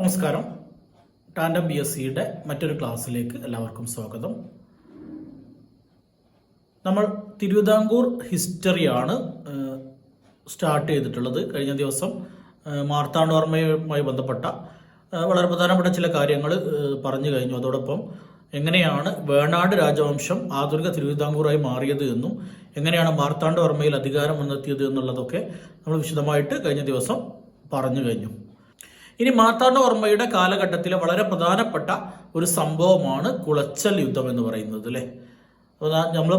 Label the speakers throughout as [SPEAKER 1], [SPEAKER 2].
[SPEAKER 1] നമസ്കാരം. ടാൻഡം BScയുടെ മറ്റൊരു ക്ലാസ്സിലേക്ക് എല്ലാവർക്കും സ്വാഗതം. നമ്മൾ തിരുവിതാംകൂർ ഹിസ്റ്ററിയാണ് സ്റ്റാർട്ട് ചെയ്തിട്ടുള്ളത്. കഴിഞ്ഞ ദിവസം മാർത്താണ്ഡവർമ്മയുമായി ബന്ധപ്പെട്ട വളരെ പ്രധാനപ്പെട്ട ചില കാര്യങ്ങൾ പറഞ്ഞു കഴിഞ്ഞു. അതോടൊപ്പം എങ്ങനെയാണ് വേണാട് രാജവംശം ആധുനിക തിരുവിതാംകൂറായി മാറിയത് എന്നും എങ്ങനെയാണ് മാർത്താണ്ഡവർമ്മയിൽ അധികാരം വന്നെത്തിയത് എന്നുള്ളതൊക്കെ നമ്മൾ വിശദമായിട്ട് കഴിഞ്ഞ ദിവസം പറഞ്ഞു കഴിഞ്ഞു. ഇനി മാർത്താണ്ഡവർമ്മയുടെ കാലഘട്ടത്തിലെ വളരെ പ്രധാനപ്പെട്ട ഒരു സംഭവമാണ് കുളച്ചൽ യുദ്ധം എന്ന് പറയുന്നത് അല്ലേ. നമ്മൾ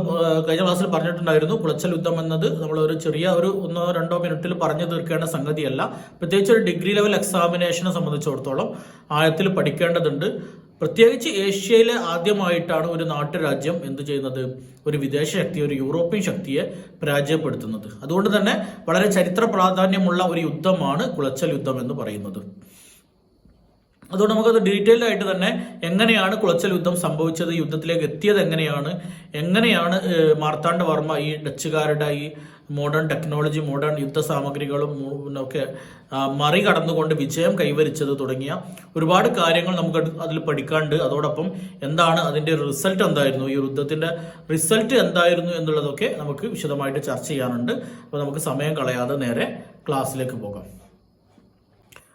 [SPEAKER 1] കഴിഞ്ഞ ക്ലാസ്സിൽ പറഞ്ഞിട്ടുണ്ടായിരുന്നു, കുളച്ചൽ യുദ്ധം എന്നത് നമ്മൾ ഒരു ചെറിയ ഒരു 1-2 മിനിറ്റിൽ പറഞ്ഞു തീർക്കേണ്ട സംഗതിയല്ല. പ്രത്യേകിച്ച് ഒരു ഡിഗ്രി ലെവൽ എക്സാമിനേഷനെ സംബന്ധിച്ചിടത്തോളം ആഴത്തിൽ പഠിക്കേണ്ടതുണ്ട്. പ്രത്യേകിച്ച് ഏഷ്യയിലെ ആദ്യമായിട്ടാണ് ഒരു നാട്ടുരാജ്യം എന്ത് ചെയ്യുന്നത്, ഒരു വിദേശ ശക്തി, ഒരു യൂറോപ്യൻ ശക്തിയെ പരാജയപ്പെടുത്തുന്നത്. അതുകൊണ്ട് തന്നെ വളരെ ചരിത്ര പ്രാധാന്യമുള്ള ഒരു യുദ്ധമാണ് കുളച്ചൽ യുദ്ധം എന്ന് പറയുന്നത്. അതുകൊണ്ട് നമുക്കത് ഡീറ്റെയിൽഡ് ആയിട്ട് തന്നെ എങ്ങനെയാണ് കുളച്ചൽ യുദ്ധം സംഭവിച്ചത്, യുദ്ധത്തിലേക്ക് എത്തിയത് എങ്ങനെയാണ് മാർത്താണ്ഡവർമ്മ ഈ ഡച്ചുകാരുടെ ഈ മോഡേൺ ടെക്നോളജി, മോഡേൺ യുദ്ധ സാമഗ്രികളും ഒക്കെ മറികടന്നുകൊണ്ട് വിജയം കൈവരിച്ചത് തുടങ്ങിയ ഒരുപാട് കാര്യങ്ങൾ നമുക്ക് അതിൽ പഠിക്കാണ്ട്. അതോടൊപ്പം എന്താണ് അതിൻ്റെ റിസൾട്ട് എന്തായിരുന്നു, ഈ യുദ്ധത്തിൻ്റെ റിസൾട്ട് എന്തായിരുന്നു എന്നുള്ളതൊക്കെ നമുക്ക് വിശദമായിട്ട് ചർച്ച ചെയ്യാനുണ്ട്. അപ്പോൾ നമുക്ക് സമയം കളയാതെ നേരെ ക്ലാസ്സിലേക്ക് പോകാം.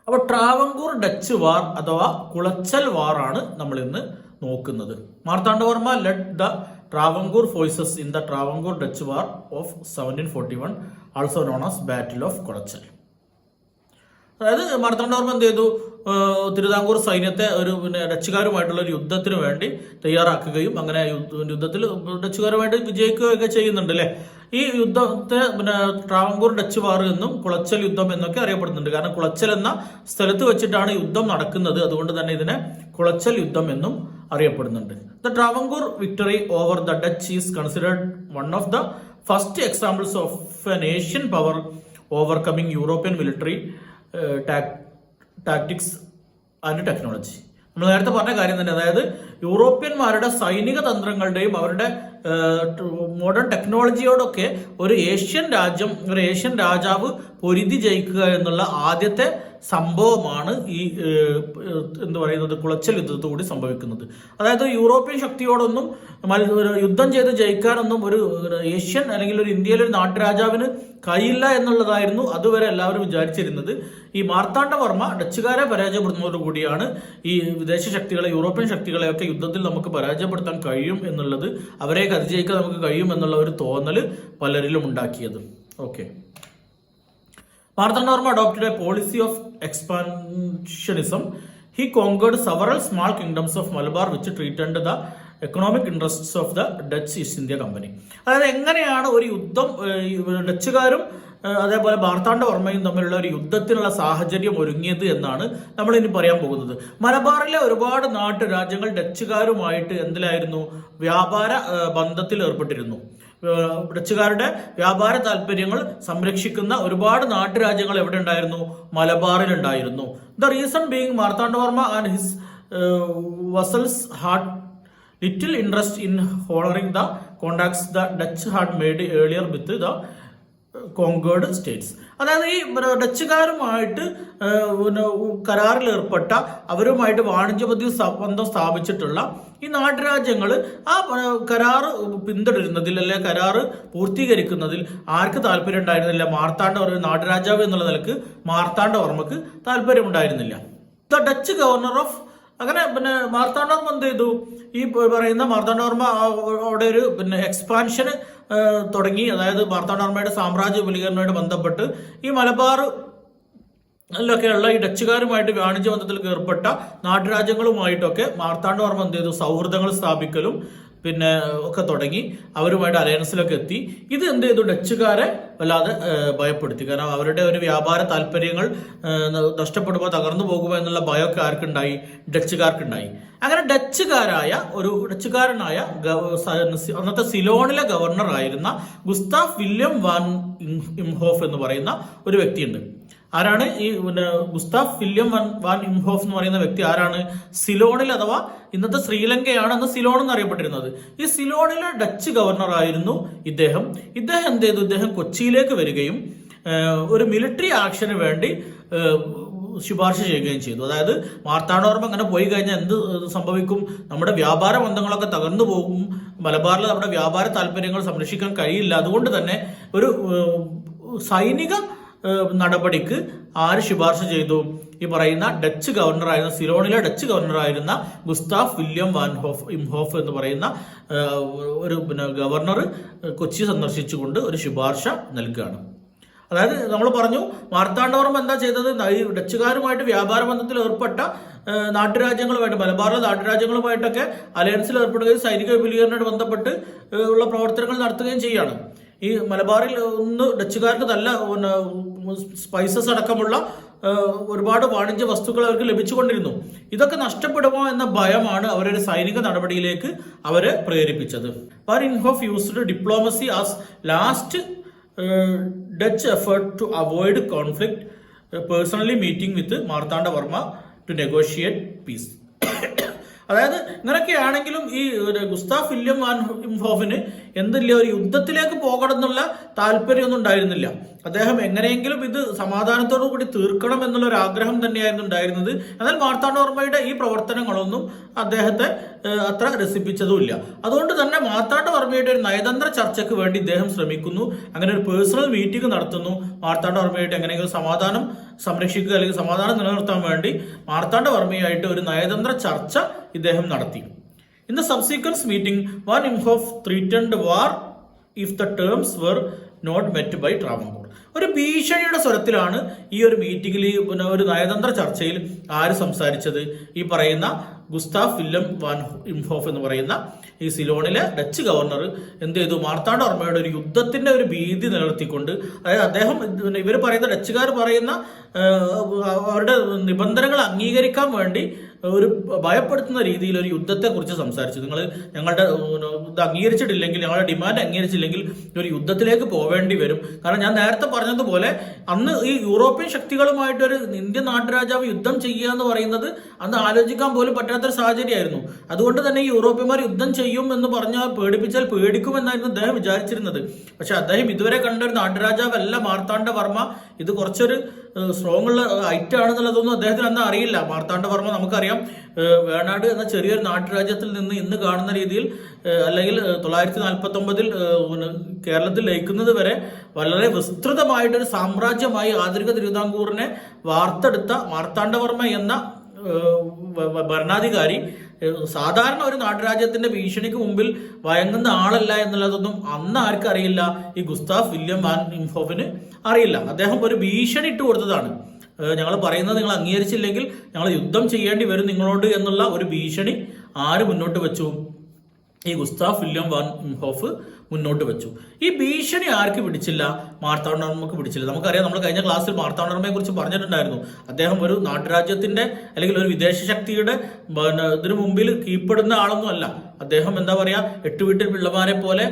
[SPEAKER 1] അപ്പോൾ ട്രാവങ്കൂർ ഡച്ച് വാർ അഥവാ കുളച്ചൽ വാർ ആണ് നമ്മൾ ഇന്ന് നോക്കുന്നത്. Marthanda Varma led the Travancore forces in the Travancore Dutch war of 1741, also known as battle of Colachel. അതായത് മാർത്താണ്ഡവർമ്മ എന്ത് ചെയ്തു, തിരുവിതാംകൂർ സൈന്യത്തെ ഒരു ഡച്ചുകാരുമായിട്ടുള്ള ഒരു യുദ്ധത്തിന് വേണ്ടി തയ്യാറാക്കുകയും അങ്ങനെ യുദ്ധത്തിൽ ഡച്ചുകാരുമായിട്ട് വിജയിക്കുകയൊക്കെ ചെയ്യുന്നുണ്ട് അല്ലേ. ഈ യുദ്ധത്തെ ട്രാവങ്കൂർ ഡച്ച് വാർ എന്നും കുളച്ചൽ യുദ്ധം എന്നൊക്കെ അറിയപ്പെടുന്നുണ്ട്. കാരണം കുളച്ചൽ എന്ന സ്ഥലത്ത് വെച്ചിട്ടാണ് യുദ്ധം നടക്കുന്നത്. അതുകൊണ്ട് തന്നെ ഇതിനെ കുളച്ചൽ യുദ്ധം എന്നും അറിയപ്പെടുന്നുണ്ട്. The Travancore victory over the Dutch is considered one of the first examples of N Asian power overcoming European military tactics and technology. നമ്മൾ നേരത്തെ പറഞ്ഞ കാര്യം തന്നെ, അതായത് യൂറോപ്യന്മാരുടെ സൈനിക തന്ത്രങ്ങളുടെയും അവരുടെ മോഡേൺ ടെക്നോളജിയോടൊക്കെ ഒരു ഏഷ്യൻ രാജാവ് പൊരുതി ജയിക്കുക എന്നുള്ള ആദ്യത്തെ സംഭവമാണ് ഈ എന്ത് പറയുന്നത് കുളച്ചൽ യുദ്ധത്തോടുകൂടി സംഭവിക്കുന്നത്. അതായത് യൂറോപ്യൻ ശക്തിയോടൊന്നും യുദ്ധം ചെയ്ത് ജയിക്കാനൊന്നും ഒരു ഏഷ്യൻ അല്ലെങ്കിൽ ഒരു ഇന്ത്യയിലെ ഒരു നാട്ടുരാജാവിന് കഴിയില്ല എന്നുള്ളതായിരുന്നു അതുവരെ എല്ലാവരും വിചാരിച്ചിരുന്നത്. ഈ മാർത്താണ്ഡവർമ്മ ഡച്ചുകാരെ പരാജയപ്പെടുന്നതോടുകൂടിയാണ് ഈ വിദേശ ശക്തികളെ, യൂറോപ്യൻ ശക്തികളെയൊക്കെ യുദ്ധത്തിൽ നമുക്ക് പരാജയപ്പെടുത്താൻ കഴിയും എന്നുള്ളത്, അവരെ അതിജയിക്കാൻ നമുക്ക് കഴിയും എന്നുള്ള ഒരു തോന്നൽ പലരിലും ഉണ്ടാക്കിയത്. Okay. Marthandavarma adopted a policy of expansionism. He conquered several small kingdoms of Malabar which threatened the economic interests of the Dutch East India Company. അതായത് എങ്ങനെയാണ് ഒരു യുദ്ധം ഡച്ചുകാരും അതേപോലെ മാർത്താണ്ഡവർമ്മയും തമ്മിലുള്ള ഒരു യുദ്ധത്തിനുള്ള സാഹചര്യം ഒരുങ്ങിയത് എന്നാണ് നമ്മൾ ഇനി പറയാൻ പോകുന്നത്. മലബാറിലെ ഒരുപാട് നാട്ടുരാജ്യങ്ങൾ ഡച്ചുകാരുമായിട്ട് എന്തിലായിരുന്നു, വ്യാപാര ബന്ധത്തിൽ ഏർപ്പെട്ടിരുന്നു. ഡച്ചുകാരുടെ വ്യാപാര താല്പര്യങ്ങൾ സംരക്ഷിക്കുന്ന ഒരുപാട് നാട്ടുരാജ്യങ്ങൾ എവിടെ ഉണ്ടായിരുന്നു, മലബാറിൽ ഉണ്ടായിരുന്നു. The reason being Marthanda Varma and his vassals had little interest in honouring the contacts the Dutch had made earlier with the conquered states. അതായത് ഈ ഡച്ചുകാരുമായിട്ട് കരാറിൽ ഏർപ്പെട്ട, അവരുമായിട്ട് വാണിജ്യ ബന്ധം സ്ഥാപിച്ചിട്ടുള്ള ഈ നാട്ടുരാജ്യങ്ങൾ ആ കരാറ് പിന്തുടരുന്നതിൽ അല്ലെ കരാറ് പൂർത്തീകരിക്കുന്നതിൽ ആർക്ക് താല്പര്യം ഉണ്ടായിരുന്നില്ല, മാർത്താണ്ഡവർമ്മ നാട്ടുരാജാവ് എന്നുള്ള നിലക്ക് മാർത്താണ്ഡവർമ്മക്ക് താല്പര്യം ഉണ്ടായിരുന്നില്ല. ദ ഡച്ച് ഗവർണർ ഓഫ് അങ്ങനെ മാർത്താണ്ഡവർമ്മ എന്ത് ചെയ്തു, ഈ പറയുന്ന മാർത്താണ്ഡവർമ്മ അവിടെ ഒരു എക്സ്പാൻഷന് തുടങ്ങി. അതായത് മാർത്താണ്ഡവർമ്മയുടെ സാമ്രാജ്യ വിപുലീകരണവുമായിട്ട് ബന്ധപ്പെട്ട് ഈ മലബാർ ൊക്കെയുള്ള ഈ ഡച്ചുകാരുമായിട്ട് വാണിജ്യ ബന്ധത്തിൽ ഏർപ്പെട്ട നാട്ടുരാജ്യങ്ങളുമായിട്ടൊക്കെ മാർത്താണ്ഡവർമ്മ എന്ത് ചെയ്തു, സൗഹൃദങ്ങൾ സ്ഥാപിക്കലും പിന്നെ ഒക്കെ തുടങ്ങി. അവരുമായിട്ട് അലയൻസിലൊക്കെ എത്തി. ഇത് എന്ത് ചെയ്തു, ഡച്ചുകാരെ വല്ലാതെ ഭയപ്പെടുത്തി. കാരണം അവരുടെ ഒരു വ്യാപാര താല്പര്യങ്ങൾ നഷ്ടപ്പെടുമ്പോൾ തകർന്നു പോകുമോ എന്നുള്ള ഭയമൊക്കെ ആർക്കുണ്ടായി, ഡച്ചുകാർക്കുണ്ടായി. അങ്ങനെ ഡച്ചുകാരനായ അന്നത്തെ സിലോണിലെ ഗവർണർ ആയിരുന്ന ഗുസ്താഫ് വില്യം വാൻ ഇംഹോഫ് എന്ന് പറയുന്ന ഒരു വ്യക്തിയുണ്ട്. ആരാണ് ഈ ഗുസ്താഫ് വില്യം വാൻ ഇംഹോഫ് എന്ന് പറയുന്ന വ്യക്തി? ആരാണ്? സിലോണിൽ അഥവാ ഇന്നത്തെ ശ്രീലങ്കയാണ് അന്ന് സിലോൺ എന്ന് അറിയപ്പെട്ടിരുന്നത്. ഈ സിലോണിലെ ഡച്ച് ഗവർണർ ആയിരുന്നു ഇദ്ദേഹം. എന്ത് ചെയ്തു, ഇദ്ദേഹം കൊച്ചിയിലേക്ക് വരികയും ഒരു മിലിറ്ററി ആക്ഷന് വേണ്ടി ശുപാർശ ചെയ്യുകയും ചെയ്തു. അതായത് മാർത്താണ്ഡവർമ്മ അങ്ങനെ പോയി കഴിഞ്ഞാൽ എന്ത് സംഭവിക്കും, നമ്മുടെ വ്യാപാര ബന്ധങ്ങളൊക്കെ തകർന്നു പോകും, മലബാറിൽ നമ്മുടെ വ്യാപാര താല്പര്യങ്ങൾ സംരക്ഷിക്കാൻ കഴിയില്ല. അതുകൊണ്ട് തന്നെ ഒരു സൈനിക നടപടിക്ക് ആര് ശുപാർശ ചെയ്തു? ഈ പറയുന്ന ഡച്ച് ഗവർണറായിരുന്ന, സിലോണിലെ ഡച്ച് ഗവർണറായിരുന്ന ഗുസ്താഫ് വില്യം വാൻ ഇംഹോഫ് എന്ന് പറയുന്ന ഒരു ഗവർണർ കൊച്ചി സന്ദർശിച്ചുകൊണ്ട് ഒരു ശുപാർശ നൽകുകയാണ്. അതായത് നമ്മൾ പറഞ്ഞു, മാർത്താണ്ഡവർമ്മ എന്താ ചെയ്തത്, ഈ ഡച്ചുകാരുമായിട്ട് വ്യാപാര ബന്ധത്തിൽ ഏർപ്പെട്ട നാട്ടുരാജ്യങ്ങളുമായിട്ട്, മലബാറിലെ നാട്ടുരാജ്യങ്ങളുമായിട്ടൊക്കെ അലയൻസിൽ ഏർപ്പെടുകയും സൈനിക വിപുലീകരണവുമായി ബന്ധപ്പെട്ട് ഉള്ള പ്രവർത്തനങ്ങൾ നടത്തുകയും ചെയ്യുകയാണ്. ഈ മലബാറിൽ ഡച്ചുകാർക്ക് നല്ല സ്പൈസസ് അടക്കമുള്ള ഒരുപാട് വാണിജ്യ വസ്തുക്കൾ അവർക്ക് ലഭിച്ചുകൊണ്ടിരുന്നു. ഇതൊക്കെ നഷ്ടപ്പെടുമോ എന്ന ഭയമാണ് അവരൊരു സൈനിക നടപടിയിലേക്ക് അവരെ പ്രേരിപ്പിച്ചത്. Van Imhoff used diplomacy as last Dutch effort to avoid conflict, personally meeting with Marthanda Varma to negotiate peace. അതായത് ഇങ്ങനെയൊക്കെയാണെങ്കിലും ഈ ഗുസ്താഫ് വില്യം വാൻ ഇംഹോഫിന് എന്തില്ല, ഒരു യുദ്ധത്തിലേക്ക് പോകണം എന്നുള്ള താല്പര്യമൊന്നും ഉണ്ടായിരുന്നില്ല. അദ്ദേഹം എങ്ങനെയെങ്കിലും ഇത് സമാധാനത്തോടു കൂടി തീർക്കണം എന്നുള്ള ഒരു ആഗ്രഹം തന്നെയായിരുന്നു ഉണ്ടായിരുന്നത്. എന്നാൽ മാർത്താണ്ഡവർമ്മയുടെ ഈ പ്രവർത്തനങ്ങളൊന്നും അദ്ദേഹത്തെ അത്ര രസിപ്പിച്ചതുമില്ല. അതുകൊണ്ട് തന്നെ മാർത്താണ്ഡവർമ്മയുടെ ഒരു നയതന്ത്ര ചർച്ചയ്ക്ക് വേണ്ടി ഇദ്ദേഹം ശ്രമിക്കുന്നു. അങ്ങനെ ഒരു പേഴ്സണൽ മീറ്റിംഗ് നടത്തുന്നു. മാർത്താണ്ഡവർമ്മയായിട്ട് എങ്ങനെയെങ്കിലും സമാധാനം സംരക്ഷിക്കുക അല്ലെങ്കിൽ സമാധാനം നിലനിർത്താൻ വേണ്ടി മാർത്താണ്ഡവർമ്മയായിട്ട് ഒരു നയതന്ത്ര ചർച്ച ഇദ്ദേഹം നടത്തി. In the subsequent meeting van Imhoff threatened war if the terms were not met by Travancore. ഒരു ഭീഷണിയുടെ സ്വരത്തിലാണ് ഈ ഒരു മീറ്റിംഗിൽ, ഒരു നയതന്ത്ര ചർച്ചയിൽ ആര് സംസാരിച്ചത്? ഈ പറയുന്ന ഗുസ്താഫ് വില്യം വാൻ ഇംഹോഫ് എന്ന് പറയുന്ന ഈ സിലോണിലെ ഡച്ച് ഗവർണർ എന്ത് ചെയ്തു? മാർത്താണ്ഡവർമ്മയുടെ ഒരു യുദ്ധത്തിന്റെ ഒരു ഭീതി നിലനിർത്തിക്കൊണ്ട്, അതായത് അദ്ദേഹം, ഇവർ പറയുന്ന ഡച്ചുകാർ പറയുന്ന അവരുടെ നിബന്ധനകൾ അംഗീകരിക്കാൻ വേണ്ടി ഒരു ഭയപ്പെടുത്തുന്ന രീതിയിൽ ഒരു യുദ്ധത്തെക്കുറിച്ച് സംസാരിച്ചു. നിങ്ങൾ ഞങ്ങളുടെ ഇത് അംഗീകരിച്ചിട്ടില്ലെങ്കിൽ, ഞങ്ങളുടെ ഡിമാൻഡ് അംഗീകരിച്ചില്ലെങ്കിൽ ഒരു യുദ്ധത്തിലേക്ക് പോവേണ്ടി വരും. കാരണം ഞാൻ നേരത്തെ പറഞ്ഞതുപോലെ അന്ന് ഈ യൂറോപ്യൻ ശക്തികളുമായിട്ടൊരു ഇന്ത്യൻ നാട്ടുരാജാവ് യുദ്ധം ചെയ്യുക എന്ന് പറയുന്നത് അന്ന് ആലോചിക്കാൻ പോലും പറ്റാത്തൊരു സാഹചര്യമായിരുന്നു. അതുകൊണ്ട് തന്നെ ഈ യൂറോപ്യന്മാർ യുദ്ധം ചെയ്യും എന്ന് പറഞ്ഞാൽ, പേടിപ്പിച്ചാൽ പേടിക്കുമെന്നായിരുന്നു അദ്ദേഹം വിചാരിച്ചിരുന്നത്. പക്ഷെ അദ്ദേഹം ഇതുവരെ കണ്ട ഒരു നാട്ടുരാജാവല്ല മാർത്താണ്ഡവർമ്മ. ഇത് കുറച്ചൊരു സ്ട്രോങ് ഉള്ള ഐറ്റം ആണെന്നുള്ളതൊന്നും അദ്ദേഹത്തിന് അന്ന് അറിയില്ല. മാർത്താണ്ഡവർമ്മ നമുക്കറിയാം, വേണാട് എന്ന ചെറിയൊരു നാട്ടുരാജ്യത്തിൽ നിന്ന് ഇന്ന് കാണുന്ന രീതിയിൽ, അല്ലെങ്കിൽ 949 കേരളത്തിൽ ലയിക്കുന്നത് വരെ വളരെ വിസ്തൃതമായിട്ടൊരു സാമ്രാജ്യമായി ആധുനിക തിരുവിതാംകൂറിനെ വാർത്തെടുത്ത മാർത്താണ്ഡവർമ്മ എന്ന ഭരണാധികാരി സാധാരണ ഒരു നാട്ടുരാജ്യത്തിന്റെ ഭീഷണിക്ക് മുമ്പിൽ വഴങ്ങുന്ന ആളല്ല എന്നുള്ളതൊന്നും അന്ന് ആർക്കും അറിയില്ല. ഈ ഗുസ്താഫ് വില്യം വാൻ ഇംഹോഫിന് അറിയില്ല. അദ്ദേഹം ഒരു ഭീഷണി ഇട്ട് കൊടുത്തതാണ്. ഞങ്ങൾ പറയുന്നത് നിങ്ങൾ അംഗീകരിച്ചില്ലെങ്കിൽ ഞങ്ങൾ യുദ്ധം ചെയ്യേണ്ടി വരും നിങ്ങളോട് എന്നുള്ള ഒരു ഭീഷണി ആര് മുന്നോട്ട് വെച്ചു? ഈ ഗുസ്താഫ് വില്യം വാൻ ഇംഹോഫ് മുന്നോട്ട് വെച്ചു. ഈ ഭീഷണി ആർക്ക് പിടിച്ചില്ല? മാർത്താണ്ഡവർമ്മക്ക് പിടിച്ചില്ല. നമുക്കറിയാം, നമ്മൾ കഴിഞ്ഞ ക്ലാസ്സിൽ മാർത്താണ്ഡവർമ്മയെ കുറിച്ച് പറഞ്ഞിട്ടുണ്ടായിരുന്നു. അദ്ദേഹം ഒരു നാട്ടുരാജ്യത്തിന്റെ അല്ലെങ്കിൽ ഒരു വിദേശ ശക്തിയുടെ ഇതിനു മുമ്പിൽ കീഴ്പ്പെടുന്ന ആളൊന്നും അല്ല. അദ്ദേഹം എന്താ പറയാ, 8 വീട്ടിൽ പിള്ളമാരെ പോലെ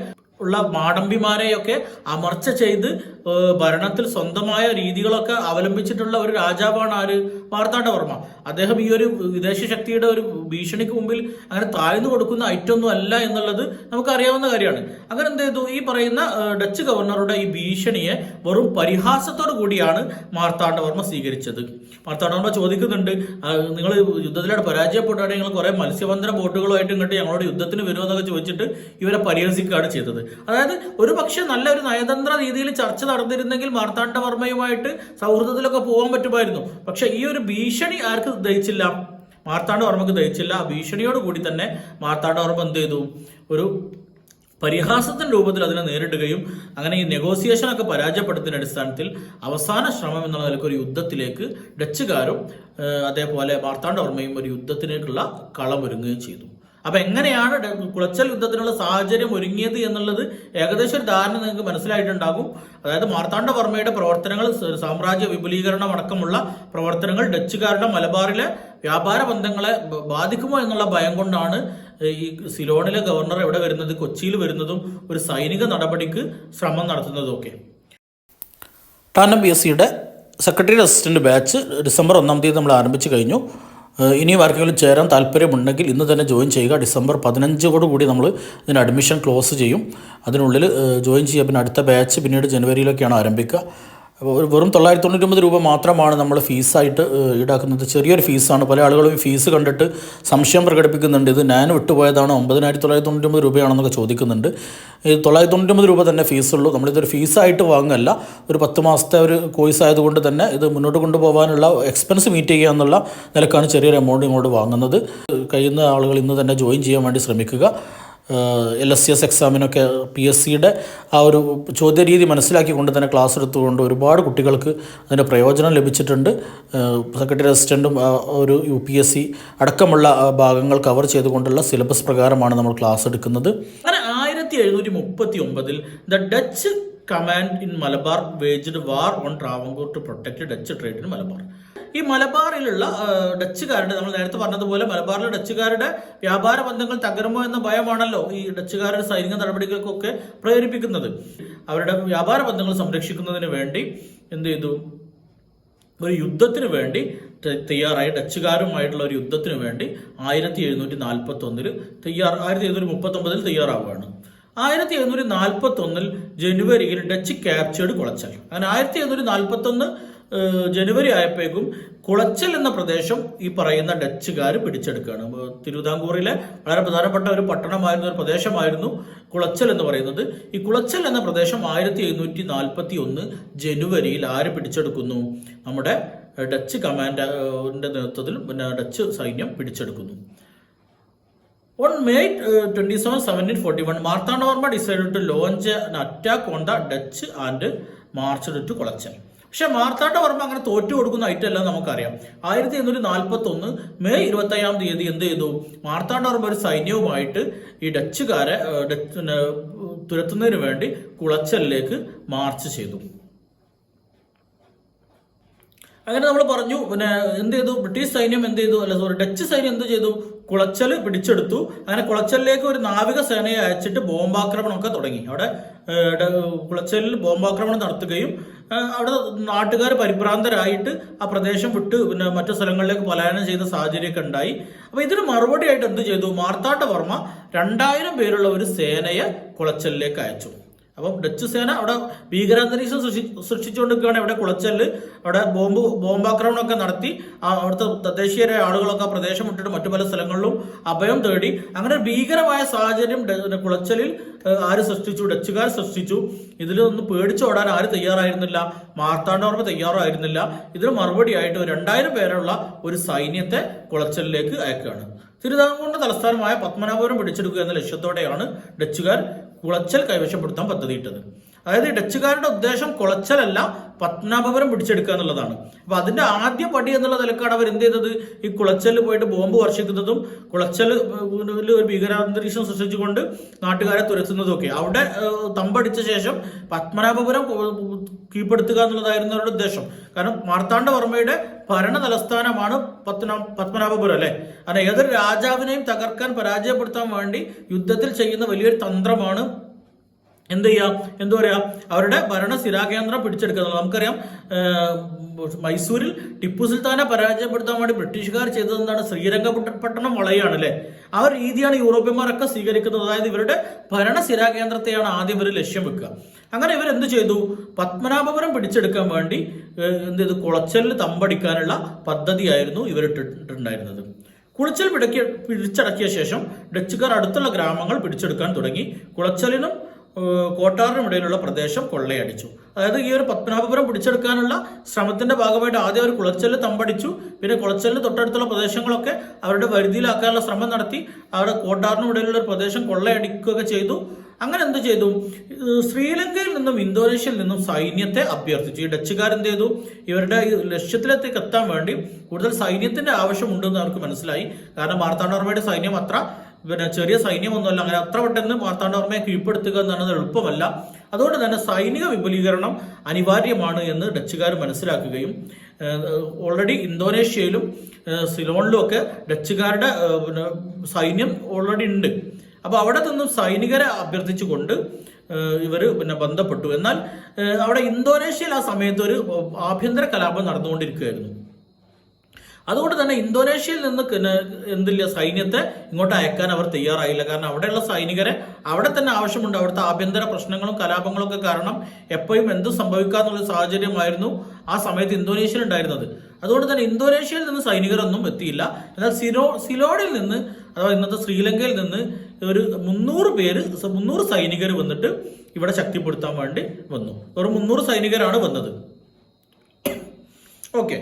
[SPEAKER 1] ഉള്ള മാടമ്പിമാരെയൊക്കെ അമർച്ച ചെയ്ത് ഭരണത്തിൽ സ്വന്തമായ രീതികളൊക്കെ അവലംബിച്ചിട്ടുള്ള ഒരു രാജാവാണ് ആര്? മാർത്താണ്ഡവർമ്മ. അദ്ദേഹം ഈ ഒരു വിദേശ ശക്തിയുടെ ഒരു ഭീഷണിക്ക് മുമ്പിൽ അങ്ങനെ താഴ്ന്നു കൊടുക്കുന്ന ഐറ്റമൊന്നും അല്ല എന്നുള്ളത് നമുക്കറിയാവുന്ന കാര്യമാണ്. അങ്ങനെ എന്ത് ചെയ്തു? ഈ പറയുന്ന ഡച്ച് ഗവർണറുടെ ഈ ഭീഷണിയെ വെറും പരിഹാസത്തോടു കൂടിയാണ് മാർത്താണ്ഡവർമ്മ സ്വീകരിച്ചത്. മാർത്താണ്ഡവർമ്മ ചോദിക്കുന്നുണ്ട്, നിങ്ങൾ യുദ്ധത്തിലൂടെ പരാജയപ്പെട്ടാണെങ്കിൽ നിങ്ങൾ കുറെ മത്സ്യബന്ധന ബോട്ടുകളുമായിട്ട് ഇങ്ങോട്ട് ഞങ്ങളോട് യുദ്ധത്തിന് വരുമെന്നൊക്കെ ചോദിച്ചിട്ട് ഇവരെ പരിഹസിക്കുകയാണ് ചെയ്തത്. അതായത് ഒരു പക്ഷെ നല്ലൊരു നയതന്ത്ര രീതിയിൽ ചർച്ച നടന്നിരുന്നെങ്കിൽ മാർത്താണ്ഡവർമ്മയുമായിട്ട് സൗഹൃദത്തിലൊക്കെ പോകാൻ പറ്റുമായിരുന്നു. പക്ഷെ ഈ ഒരു ഭീഷണി ആർക്ക് ദഹിച്ചില്ല? മാർത്താണ്ഡവർമ്മക്ക് ദഹിച്ചില്ല. ആ ഭീഷണിയോട് കൂടി തന്നെ മാർത്താണ്ഡവർമ്മ എന്ത് ചെയ്തു? ഒരു പരിഹാസത്തിന്റെ രൂപത്തിൽ അതിനെ നേരിടുകയും അങ്ങനെ ഈ നെഗോസിയേഷനൊക്കെ പരാജയപ്പെടുത്തുന്ന അടിസ്ഥാനത്തിൽ അവസാന ശ്രമം എന്നുള്ള നിലയ്ക്ക് ഒരു യുദ്ധത്തിലേക്ക് ഡച്ചുകാരും അതേപോലെ മാർത്താണ്ഡവർമ്മയും ഒരു യുദ്ധത്തിലേക്കുള്ള കളമൊരുങ്ങുകയും ചെയ്തു. അപ്പൊ എങ്ങനെയാണ് കുളച്ചൽ യുദ്ധത്തിനുള്ള സാഹചര്യം ഒരുങ്ങിയത് എന്നുള്ളത് ഏകദേശം ഒരു ധാരണ നിങ്ങൾക്ക് മനസ്സിലായിട്ടുണ്ടാകും. അതായത് മാർത്താണ്ഡവർമ്മയുടെ പ്രവർത്തനങ്ങൾ, സാമ്രാജ്യ വിപുലീകരണം അടക്കമുള്ള പ്രവർത്തനങ്ങൾ ഡച്ചുകാരുടെ മലബാറിലെ വ്യാപാര ബന്ധങ്ങളെ ബാധിക്കുമോ എന്നുള്ള ഭയം കൊണ്ടാണ് ഈ സിലോണിലെ ഗവർണർ എവിടെ വരുന്നത്, കൊച്ചിയിൽ വരുന്നതും ഒരു സൈനിക നടപടിക്ക് ശ്രമം നടത്തുന്നതും ഒക്കെ. ടാനം PSCയുടെ സെക്രട്ടറി അസിസ്റ്റന്റ് ബാച്ച് ഡിസംബർ 1 തീയതി നമ്മൾ ആരംഭിച്ചു കഴിഞ്ഞു. ഇനിയും ആർക്കെങ്കിലും ചേരാൻ താല്പര്യമുണ്ടെങ്കിൽ ഇന്ന് തന്നെ ജോയിൻ ചെയ്യുക. ഡിസംബർ 15 കൂടി നമ്മൾ ഇതിന് അഡ്മിഷൻ ക്ലോസ് ചെയ്യും. അതിനുള്ളിൽ ജോയിൻ ചെയ്യുക. പിന്നെ അടുത്ത ബാച്ച് പിന്നീട് ജനുവരിയിലൊക്കെയാണ് ആരംഭിക്കുക. അപ്പോൾ വെറും 999 രൂപ മാത്രമാണ് നമ്മൾ ഫീസായിട്ട് ഈടാക്കുന്നത്. ചെറിയൊരു ഫീസാണ്. പല ആളുകളും ഈ ഫീസ് കണ്ടിട്ട് സംശയം പ്രകടിപ്പിക്കുന്നുണ്ട്. ഇത് ഞാൻ വിട്ടുപോയതാണോ 9999 രൂപയാണെന്നൊക്കെ ചോദിക്കുന്നുണ്ട്. ഈ 999 രൂപ തന്നെ ഫീസുള്ളൂ. നമ്മളിതൊരു ഫീസായിട്ട് വാങ്ങുകയല്ല. ഒരു 10 മാസത്തെ ഒരു കോഴ്സ് ആയതുകൊണ്ട് തന്നെ ഇത് മുന്നോട്ട് കൊണ്ടുപോകാനുള്ള എക്സ്പെൻസ് മീറ്റ് ചെയ്യുക എന്നുള്ള നിലക്കാണ് ചെറിയൊരു എമൗണ്ട് ഇങ്ങോട്ട് വാങ്ങുന്നത്. കഴിയുന്ന ആളുകൾ ഇന്ന് തന്നെ ജോയിൻ ചെയ്യാൻ വേണ്ടി ശ്രമിക്കുക. LSS എക്സാമിനൊക്കെ PSCയുടെ ആ ഒരു ചോദ്യരീതി മനസ്സിലാക്കിക്കൊണ്ട് തന്നെ ക്ലാസ് എടുത്തുകൊണ്ട് ഒരുപാട് കുട്ടികൾക്ക് അതിൻ്റെ പ്രയോജനം ലഭിച്ചിട്ടുണ്ട്. സെക്രട്ടറി അസിസ്റ്റൻറ്റും ഒരു UPSC അടക്കമുള്ള ഭാഗങ്ങൾ കവർ ചെയ്തുകൊണ്ടുള്ള സിലബസ് പ്രകാരമാണ് നമ്മൾ ക്ലാസ് എടുക്കുന്നത്. അങ്ങനെ 1739 the Dutch command in Malabar waged war on Travancore to protect Dutch trade in Malabar. ഈ മലബാറിലുള്ള ഡച്ചുകാരുടെ, നമ്മൾ നേരത്തെ പറഞ്ഞതുപോലെ മലബാറിലെ ഡച്ചുകാരുടെ വ്യാപാര ബന്ധങ്ങൾ തകരുമോ എന്ന ഭയമാണല്ലോ ഈ ഡച്ചുകാരുടെ സൈനിക നടപടികൾക്കൊക്കെ പ്രേരിപ്പിക്കുന്നത്. അവരുടെ വ്യാപാര ബന്ധങ്ങൾ സംരക്ഷിക്കുന്നതിന് വേണ്ടി എന്ത് ചെയ്തു? ഒരു യുദ്ധത്തിന് വേണ്ടി തയ്യാറായി. ഡച്ചുകാരുമായിട്ടുള്ള ഒരു യുദ്ധത്തിന് വേണ്ടി 1739 തയ്യാറാവുകയാണ്. 1741 ജനുവരിയിൽ ഡച്ച് ക്യാപ്ചേർഡ് കുളച്ചൽ. അങ്ങനെ 1741 ജനുവരി ആയപ്പോഴേക്കും കുളച്ചൽ എന്ന പ്രദേശം ഈ പറയുന്ന ഡച്ചുകാർ പിടിച്ചെടുക്കുകയാണ്. തിരുവിതാംകൂറിലെ വളരെ പ്രധാനപ്പെട്ട ഒരു പട്ടണമായിരുന്നു, ഒരു പ്രദേശമായിരുന്നു കുളച്ചൽ എന്ന് പറയുന്നത്. ഈ കുളച്ചൽ എന്ന പ്രദേശം 1741 ജനുവരിയിൽ ആര് പിടിച്ചെടുക്കുന്നു? നമ്മുടെ ഡച്ച് കമാൻഡറിന്റെ നേതൃത്വത്തിൽ ഡച്ച് സൈന്യം പിടിച്ചെടുക്കുന്നു. On May 27, 1741, Marthanda Varma decided to launch an attack on the Dutch and marched to Colachel. പക്ഷെ മാർത്താണ്ഡവർമ്മ അങ്ങനെ തോറ്റു കൊടുക്കുന്ന ഐറ്റമല്ല നമുക്കറിയാം. 1741 മെയ് 25 എന്ത് ചെയ്തു? മാർത്താണ്ഡവർമ്മ ഒരു സൈന്യവുമായിട്ട് ഈ ഡച്ചുകാരെ തുരത്തുന്നതിന് വേണ്ടി കുളച്ചലിലേക്ക് മാർച്ച് ചെയ്തു. അങ്ങനെ നമ്മൾ പറഞ്ഞു. പിന്നെ എന്ത് ചെയ്തു? ബ്രിട്ടീഷ് സൈന്യം എന്ത് ചെയ്തു? ഡച്ച് സൈന്യം എന്ത് ചെയ്തു? കുളച്ചൽ പിടിച്ചെടുത്തു. അങ്ങനെ കുളച്ചലിലേക്ക് ഒരു നാവിക സേനയെ അയച്ചിട്ട് ബോംബാക്രമണമൊക്കെ തുടങ്ങി. അവിടെ കുളച്ചലിൽ ബോംബാക്രമണം നടത്തുകയും അവിടെ നാട്ടുകാർ പരിഭ്രാന്തരായിട്ട് ആ പ്രദേശം വിട്ട് പിന്നെ മറ്റു സ്ഥലങ്ങളിലേക്ക് പലായനം ചെയ്ത സാഹചര്യമൊക്കെ ഉണ്ടായി. അപ്പൊ ഇതിന് മറുപടിയായിട്ട് എന്ത് ചെയ്തു? മാർത്താണ്ഡവർമ്മ 2000 പേരുള്ള ഒരു സേനയെ കുളച്ചലിലേക്ക് അയച്ചു. അപ്പം ഡച്ച് സേന അവിടെ ഭീകരാന്തരീക്ഷം സൃഷ്ടിച്ചുകൊണ്ടിരിക്കുകയാണ്. ഇവിടെ കുളച്ചല് അവിടെ ബോംബാക്രമണമൊക്കെ നടത്തി അവിടുത്തെ തദ്ദേശീയരായ ആളുകളൊക്കെ ആ പ്രദേശം വിട്ടിട്ട് മറ്റു പല സ്ഥലങ്ങളിലും അഭയം തേടി. അങ്ങനെ ഭീകരമായ സാഹചര്യം കുളച്ചലിൽ ആര് സൃഷ്ടിച്ചു? ഡച്ചുകാർ സൃഷ്ടിച്ചു. ഇതിലൊന്ന് പേടിച്ചോടാൻ ആര് തയ്യാറായിരുന്നില്ല? മാർത്താണ്ഡവർമ്മ തയ്യാറായിരുന്നില്ല. ഇതിന് മറുപടിയായിട്ട് 2000 പേരുള്ള ഒരു സൈന്യത്തെ കുളച്ചലിലേക്ക് അയക്കുകയാണ്. തിരുവിതാംകൂറിന്റെ തലസ്ഥാനമായ പത്മനാഭപുരം പിടിച്ചെടുക്കുക എന്ന ലക്ഷ്യത്തോടെയാണ് ഡച്ചുകാർ കുളച്ചൽ കൈവശപ്പെടുത്താൻ പദ്ധതിയിട്ടത്. അതായത് ഡച്ചുകാരുടെ ഉദ്ദേശം കുളച്ചലല്ല, പത്മനാഭപുരം പിടിച്ചെടുക്കുക എന്നുള്ളതാണ്. അപ്പൊ അതിന്റെ ആദ്യ പടി എന്നുള്ള നിലക്കാണ് അവർ എന്ത് ചെയ്തത്? ഈ കുളച്ചലിൽ പോയിട്ട് ബോംബ് വർഷിക്കുന്നതും കുളച്ചൽ ഒരു ഭീകരാന്തരീക്ഷം സൃഷ്ടിച്ചുകൊണ്ട് നാട്ടുകാരെ തുരത്തുന്നതും ഒക്കെ. അവിടെ തമ്പടിച്ച ശേഷം പത്മനാഭപുരം കീഴ്പ്പെടുത്തുക എന്നുള്ളതായിരുന്നു അവരുടെ ഉദ്ദേശം. കാരണം മാർത്താണ്ഡവർമ്മയുടെ ഭരണ തലസ്ഥാനമാണ് പത്മനാഭപുരം അല്ലെ. കാരണം ഏതൊരു രാജാവിനെയും തകർക്കാൻ, പരാജയപ്പെടുത്താൻ വേണ്ടി യുദ്ധത്തിൽ ചെയ്യുന്ന വലിയൊരു തന്ത്രമാണ് എന്ത് ചെയ്യാം, എന്താ പറയാ, അവരുടെ ഭരണ സ്ഥിരാകേന്ദ്രം പിടിച്ചെടുക്കുക. നമുക്കറിയാം മൈസൂരിൽ ടിപ്പു സുൽത്താനെ പരാജയപ്പെടുത്താൻ വേണ്ടി ബ്രിട്ടീഷുകാർ ചെയ്തത് എന്താണ്? ശ്രീരംഗപട്ടണം വളയാണ് അല്ലെ. ആ ഒരു രീതിയാണ് യൂറോപ്യന്മാരൊക്കെ സ്വീകരിക്കുന്നത്. അതായത് ഇവരുടെ ഭരണ സ്ഥിരാകേന്ദ്രത്തെയാണ് ആദ്യം ഇവർ ലക്ഷ്യം വെക്കുക. അങ്ങനെ ഇവർ എന്ത് ചെയ്തു? പത്മനാഭപുരം പിടിച്ചെടുക്കാൻ വേണ്ടി എന്ത് ചെയ്തു? കുളച്ചലിൽ തമ്പടിക്കാനുള്ള പദ്ധതിയായിരുന്നു ഇവരിട്ടിട്ടുണ്ടായിരുന്നത്. കുളച്ചൽ പിടിച്ചടക്കിയ ശേഷം ഡച്ചുകാർ അടുത്തുള്ള ഗ്രാമങ്ങൾ പിടിച്ചെടുക്കാൻ തുടങ്ങി. കുളച്ചലിനും കോട്ടാറിനും ഇടയിലുള്ള പ്രദേശം കൊള്ളയടിച്ചു. അതായത് ഈ ഒരു പത്മനാഭപുരം പിടിച്ചെടുക്കാനുള്ള ശ്രമത്തിന്റെ ഭാഗമായിട്ട് ആദ്യം അവർ കുളച്ചലിൽ തമ്പടിച്ചു. പിന്നെ കുളച്ചലിന് തൊട്ടടുത്തുള്ള പ്രദേശങ്ങളൊക്കെ അവരുടെ വരുതിയിലാക്കാനുള്ള ശ്രമം നടത്തി. അവരുടെ കോട്ടാറിനും ഇടയിലുള്ള ഒരു പ്രദേശം കൊള്ളയടിക്കുകയൊക്കെ ചെയ്തു. അങ്ങനെ എന്ത് ചെയ്തു? ശ്രീലങ്കയിൽ നിന്നും ഇന്തോനേഷ്യയിൽ നിന്നും സൈന്യത്തെ അഭ്യർത്ഥിച്ചു. ഈ ഡച്ചുകാർ എന്ത് ചെയ്തു? ഇവരുടെ ലക്ഷ്യത്തിലേക്ക് എത്താൻ വേണ്ടി കൂടുതൽ സൈന്യത്തിന്റെ ആവശ്യമുണ്ടെന്ന് അവർക്ക് മനസ്സിലായി. കാരണം മാർത്താണ്ഡവർമ്മയുടെ സൈന്യം അത്ര ചെറിയ സൈന്യമൊന്നുമല്ല. അങ്ങനെ അത്ര പെട്ടെന്ന് മാർത്താണ്ഡവർമ്മയെ കീഴ്പ്പെടുത്തുക എന്നുള്ളത് എളുപ്പമല്ല. അതുകൊണ്ട് തന്നെ സൈനിക വിപുലീകരണം അനിവാര്യമാണ് എന്ന് ഡച്ചുകാർ മനസ്സിലാക്കുകയും ഓൾറെഡി ഇന്തോനേഷ്യയിലും സിലോണിലും ഒക്കെ ഡച്ചുകാരുടെ സൈന്യം ഓൾറെഡി ഉണ്ട്. അപ്പൊ അവിടെ നിന്നും സൈനികരെ അഭ്യർത്ഥിച്ചുകൊണ്ട് ഇവർ ബന്ധപ്പെട്ടു. എന്നാൽ അവിടെ ഇന്തോനേഷ്യയിൽ ആ സമയത്ത് ഒരു ആഭ്യന്തര കലാപം നടന്നുകൊണ്ടിരിക്കുകയായിരുന്നു. അതുകൊണ്ട് തന്നെ ഇന്തോനേഷ്യയിൽ നിന്ന് എന്തില്ല സൈന്യത്തെ ഇങ്ങോട്ട് അയക്കാൻ അവർ തയ്യാറായില്ല. കാരണം അവിടെയുള്ള സൈനികരെ അവിടെ തന്നെ ആവശ്യമുണ്ട്. അവിടുത്തെ ആഭ്യന്തര പ്രശ്നങ്ങളും കലാപങ്ങളും ഒക്കെ കാരണം എപ്പോഴും എന്ത് സംഭവിക്കാന്നുള്ള സാഹചര്യമായിരുന്നു ആ സമയത്ത് ഇന്തോനേഷ്യയിൽ ഉണ്ടായിരുന്നത്. അതുകൊണ്ട് തന്നെ ഇന്തോനേഷ്യയിൽ നിന്ന് സൈനികരൊന്നും എത്തിയില്ല. എന്നാൽ സിലോണിൽ നിന്ന് അഥവാ ഇന്നത്തെ ശ്രീലങ്കയിൽ നിന്ന് ഒരു 300 സൈനികർ വന്നിട്ട് ഇവിടെ ശക്തിപ്പെടുത്താൻ വേണ്ടി വന്നു. വെറും 300 സൈനികരാണ് വന്നത്. ഓക്കെ.